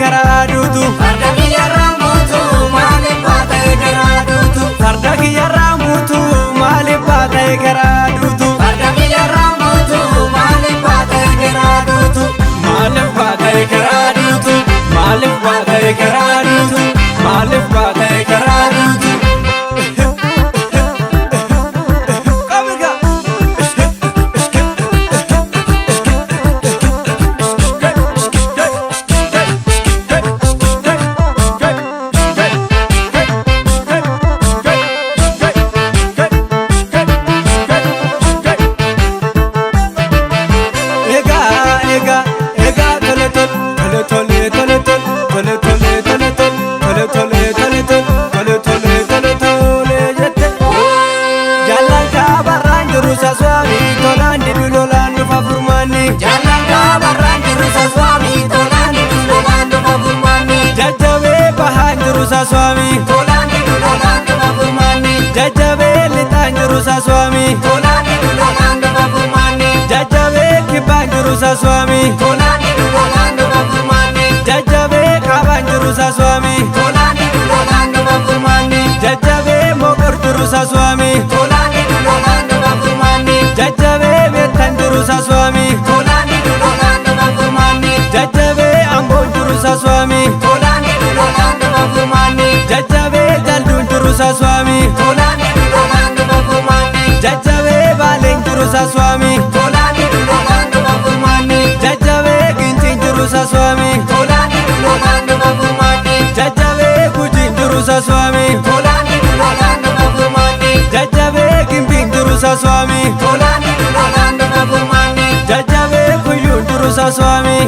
karadutu farda kiyya ramutu maaliif baatee karadutu farda kiyya ramutu maaliif baatee karadutu farda kiyya ramutu maaliif baatee karadutu maaliif baatee karadutu maaliif baatee karadutu maaliif baatee karadutu Swami tolani dulolando mafurmani jajjabe litanjiru sa swami tolani dulolando mafurmani jajjabe kibanjiru sa swami tolani dulolando mafurmani jajjabe kabanjiru sa swami tolani dulolando mafurmani jajjabe mokorjiru sa swami tolani dulolando mafurmani jajjabe betanjiru sa swami tolani dulolando mafurmani jajjabe ambonjiru sa swami tolani dulolando mafurmani jajjabe jaldunjiru sa swami tolani dulolando mafurmani jajjabe balenjiru sa swami tolani dulolando mafurmani jajjabe ginchinjiru sa swami tolani dulolando mafurmani jajjabe gujinjiru sa swami tolani dulolando mafurmani jajjabe gimbinjiru sa swami tolani dulolando mafurmani jajjabe kuyunjiru sa swami